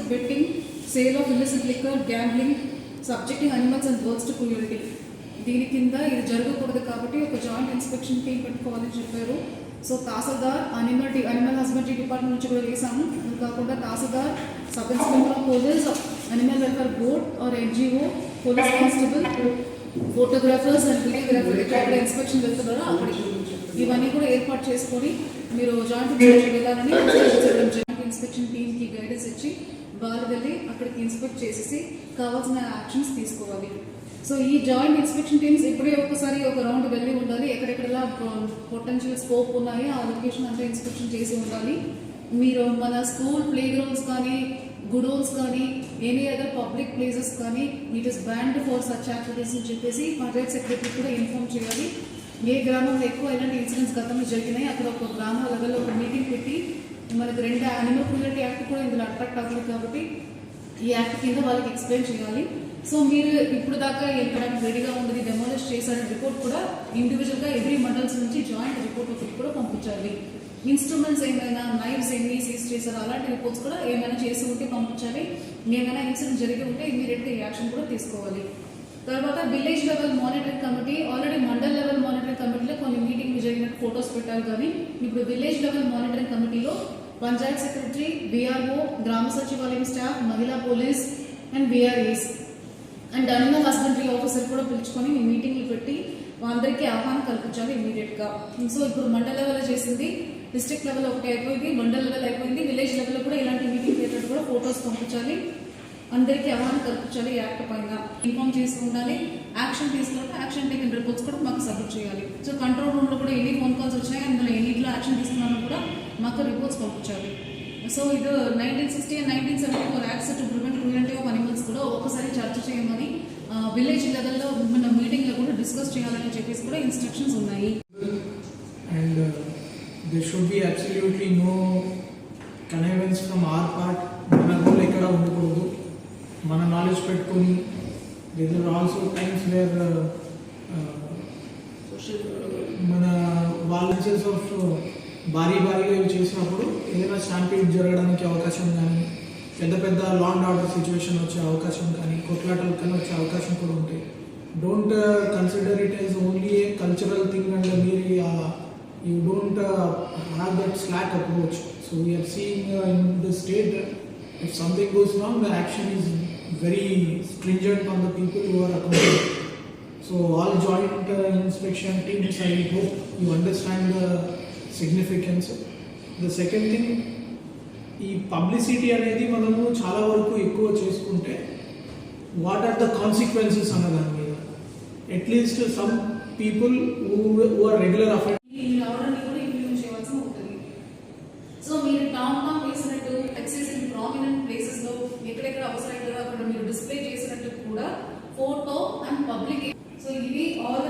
with betting, sale of illicit liquor, gambling, subjecting animals and birds to cruelty. దీని కింద ఇది జరగకూడదు కాబట్టి ఒక జాయింట్ ఇన్స్పెక్షన్ టీం పెట్టుకోవాలని చెప్పారు. So tahsildar animal husbandry department నుంచి కూడా వేసాము. అది కాకుండా tahsildar, sub inspector of police, animal welfare board or NGO, police constable, photographers and videographer ఎక్కడ ఇన్స్పెక్షన్ వెళ్తున్నారో అక్కడికి ఇవన్నీ కూడా ఏర్పాటు చేసుకొని మీరు జాయింట్ ఇన్స్పెక్షన్ వెళ్ళాలని జాయింట్ ఇన్స్పెక్షన్ టీంకి గైడెన్స్ ఇచ్చి వాళ్ళు వెళ్ళి అక్కడికి ఇన్స్పెక్ట్ చేసేసి కావాల్సిన యాక్షన్స్ తీసుకోవాలి. సో ఈ జాయింట్ ఇన్స్పెక్షన్ టీమ్స్ ఇప్పుడే ఒకసారి ఒక రౌండ్ వెళ్ళి ఉండాలి. ఎక్కడెక్కడలా పొటెన్షియల్ స్కోప్ ఉన్నాయి ఆ లొకేషన్ అంతా ఇన్స్పెక్షన్ చేసి ఉండాలి. మీరు మన స్కూల్ ప్లే గ్రౌండ్స్ కానీ, గుడోన్స్ కానీ, ఎనీ అదర్ పబ్లిక్ ప్లేసెస్ కానీ it is banned for such activities అని చెప్పేసి పంచాయత్ సెక్రటరీ కూడా ఇన్ఫార్మ్ చేయాలి. ఏ గ్రామంలో ఎక్కువ ఇలాంటి ఇన్సిడెంట్స్ గతంలో జరిగినాయి అక్కడ ఒక గ్రామ లెవెల్లో ఒక మీటింగ్ పెట్టి మనకి 2 యానిమల్ క్రూయల్టీ యాక్ట్ కూడా ఇందులో అట్రాక్ట్ అవ్వలేదు కాబట్టి ఈ యాక్ట్ కింద వాళ్ళకి ఎక్స్ప్లెయిన్ చేయాలి. సో మీరు ఇప్పుడు దాకా ఎక్కడ రెడీగా ఉంది డెమోలిష్ చేశారని రిపోర్ట్ కూడా ఇండివిజువల్గా ఎవ్రీ మండల్స్ నుంచి జాయింట్ రిపోర్ట్ ఒకటి కూడా పంపించాలి. ఇన్స్ట్రుమెంట్స్ ఏమైనా, నైఫ్స్ ఎన్ని సీజ్ చేశారు అలాంటి రిపోర్ట్స్ కూడా ఏమైనా చేసి ఉంటే పంపించాలి. ఏమైనా ఇన్సిడెంట్ జరిగి ఉంటే ఇమీడియట్గా యాక్షన్ కూడా తీసుకోవాలి. తర్వాత village level monitoring committee, already mandal level monitoring కమిటీలో కొన్ని మీటింగ్లు జరిగినట్టు ఫొటోస్ పెట్టాలి. కానీ ఇప్పుడు విలేజ్ లెవెల్ మానిటరింగ్ కమిటీలో పంచాయత్ సెక్రటరీ, విఆర్ఓ, గ్రామ సచివాలయం స్టాఫ్, మహిళా police and VRAs and animal husbandry officer కూడా పిలుచుకొని మీటింగ్లు పెట్టి అందరికీ ఆహ్వానం కల్పించాలి ఇమీడియట్గా. సో ఇప్పుడు మండల్ లెవెల్ చేసింది, డిస్ట్రిక్ట్ లెవెల్ ఒకటి అయిపోయింది, మండల్ లెవెల్ అయిపోయింది, విలేజ్ లెవెల్లో కూడా ఇలాంటి మీటింగ్ పెట్టినట్టు కూడా ఫొటోస్ పంపించాలి. అందరికీ ఆహ్వానం కల్పించాలి. యాక్ట్ పైన ఇన్ఫార్మ్ చేసి ఉండాలి. యాక్షన్ తీసుకున్నప్పుడు యాక్షన్ టేకిన రిపోర్ట్స్ కూడా మాకు సబ్మిట్ చేయాలి. సో కంట్రోల్ రూమ్లో కూడా ఎన్ని ఫోన్ కాల్స్ వచ్చినాయి, అందులో ఎన్నిట్లో యాక్షన్ తీసుకున్నామో కూడా మాకు రిపోర్ట్స్ పంపించాలి. సో ఇది 1960 and 1974 acts to prevent cruelty of animals కూడా ఒకసారి చర్చ చేయమని విలేజ్ లెవెల్లో మన మీటింగ్లో కూడా డిస్కస్ చేయాలని చెప్పేసి కూడా ఇన్స్ట్రక్షన్స్ ఉన్నాయి. And there should be absolutely no connivance from our part. మన రోల్ ఎక్కడ ఉండకూడదు. మన నాలెడ్జ్ పెట్టుకొని there are also times where మన వాలంటీర్స్ ఆఫ్ భారీగా ఇవి చేసినప్పుడు ఏదైనా స్టాంపీడ్ జరగడానికి అవకాశం కానీ, పెద్ద పెద్ద లా అండ్ ఆర్డర్ సిచ్యువేషన్ వచ్చే అవకాశం కానీ, కొట్లాటలు కానీ వచ్చే అవకాశం కూడా ఉంటాయి. Don't consider it as only a cultural thing and మీరు you don't have that slack approach. So we're seeing in the state if something goes wrong, the action is very stringent on the people who are accountable. So all joint inspection teams, I hope you understand the significance. The second thing, ఈ publicity అనేది మనము చాలా వరకు ఎక్కువ చేసుకుంటే what are the consequences అన్న దాని మీద at least some people who are regular offenders so మీరు టౌన్ వేసినట్టు ఎక్సైజ్ ప్రామినెంట్ ప్లేసెస్ లో ఎక్కడెక్కడ అవసరం అక్కడ మీరు డిస్ప్లే చేసినట్టు కూడా ఫోటో అండ్ పబ్లిక్. సో ఇవి ఆల్